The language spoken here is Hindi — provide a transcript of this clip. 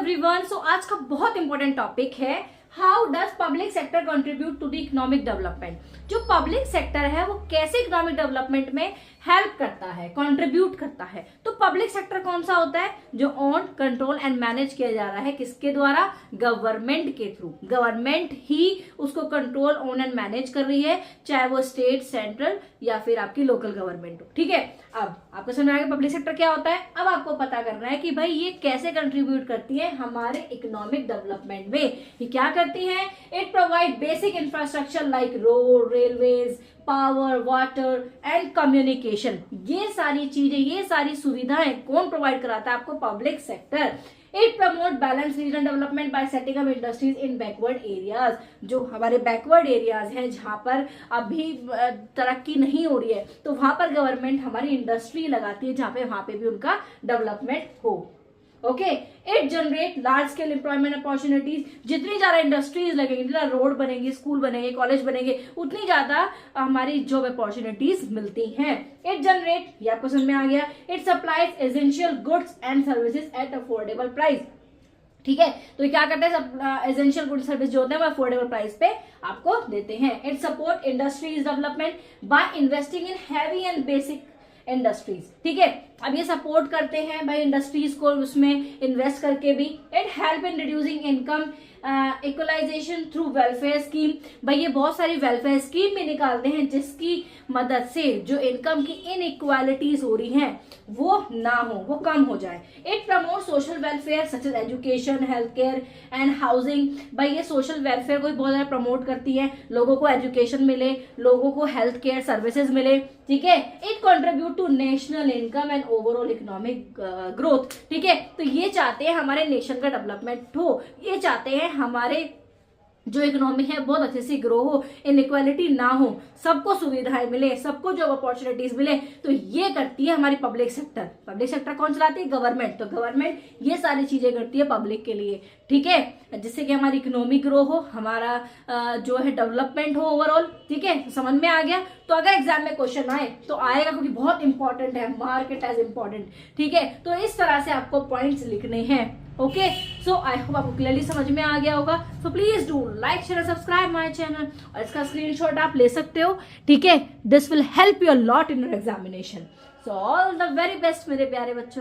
एवरीवन। सो आज का बहुत इंपॉर्टेंट टॉपिक है how does public sector contribute to the economic development. जो पब्लिक सेक्टर है वो कैसे इकोनॉमिक डेवलपमेंट में हेल्प करता है, कंट्रीब्यूट करता है। तो पब्लिक सेक्टर कौन सा होता है? जो ओन, कंट्रोल एंड मैनेज किया जा रहा है किसके द्वारा? गवर्नमेंट के थ्रू। गवर्नमेंट ही उसको कंट्रोल, ओन एंड मैनेज कर रही है, चाहे वो स्टेट, सेंट्रल या फिर आपकी लोकल गवर्नमेंट हो। ठीक है, अब आपको समझ आएगा पब्लिक सेक्टर क्या होता है। अब आपको पता करना है कि भाई ये कैसे कंट्रीब्यूट करती है हमारे इकोनॉमिक डेवलपमेंट में। ये क्या करती है? It provide basic infrastructure like road, railways, power, water and communication. ये सारी चीजें, ये सारी सुविधाएं कौन प्रोवाइड कराता है आपको? Public sector. It promote balance reason development bye setting up industries in backward areas. जो हमारे बैकवर्ड एरियाज हैं, जहां पर अभी तरक्की नहीं हो रही है, तो वहां पर गवर्नमेंट हमारी इंडस्ट्री लगाती है, जहां पे वहां पे भी उनका डेवलपमेंट हो। Okay, it generate large scale employment opportunities. जितनी ज्यादा इंडस्ट्रीज लगेंगी, जितना रोड बनेंगे, स्कूल बनेंगे, कॉलेज बनेंगे, उतनी ज्यादा हमारी जॉब अपॉर्चुनिटीज मिलती हैं। इट जनरेट, ये आपको समझ में आ गया, it supplies essential goods and services at affordable price. ठीक है, तो ये क्या करते हैं? एसेंशियल गुड सर्विस जो होते हैं वो अफोर्डेबल प्राइस पे आपको देते हैं। It support industries development by investing in heavy and basic industries. ठीक है, अब ये सपोर्ट करते हैं भाई इंडस्ट्रीज को, उसमें इन्वेस्ट करके भी। It help in reducing income equalisation through welfare scheme. भाई ये बहुत सारी वेलफेयर स्कीम भी निकालते हैं जिसकी मदद से जो इनकम की इनइक्वालिटीज हो रही हैं वो ना हो, वो कम हो जाए। It promote social welfare such as education, health care and housing. भाई ये सोशल वेलफेयर को भी बहुत ज्यादा प्रमोट करती है, लोगों को एजुकेशन मिले, लोगों को हेल्थ केयर सर्विसेज मिले। ठीक है, it contribute to national income and overall economic growth. ठीक है, तो ये चाहते हैं हमारे नेशन का डेवलपमेंट हो, ये चाहते हैं हमारे जो इकोनॉमी है बहुत अच्छे से ग्रो हो, इनइक्वालिटी ना हो, सबको सुविधाएं मिले, सबको जॉब अपॉर्चुनिटीज मिले। तो ये करती है हमारी पब्लिक सेक्टर। पब्लिक सेक्टर कौन चलाती है? गवर्नमेंट। तो गवर्नमेंट ये सारी चीजें करती है पब्लिक के लिए। ठीक है, जिससे कि हमारी इकोनॉमी ग्रो हो, हमारा जो है डेवलपमेंट हो ओवरऑल। ठीक है, समझ में आ गया। तो अगर एग्जाम में क्वेश्चन आए तो आएगा, क्योंकि बहुत इंपॉर्टेंट है, मार्क इट एज इंपॉर्टेंट। ठीक है, तो इस तरह से आपको पॉइंट्स लिखने हैं। ओके, सो आई होप आपको क्लियरली समझ में आ गया होगा। So please do like, share, subscribe my channel, और इसका स्क्रीनशॉट आप ले सकते हो। ठीक है, this will help you a lot in your examination. So all the very best मेरे प्यारे बच्चों।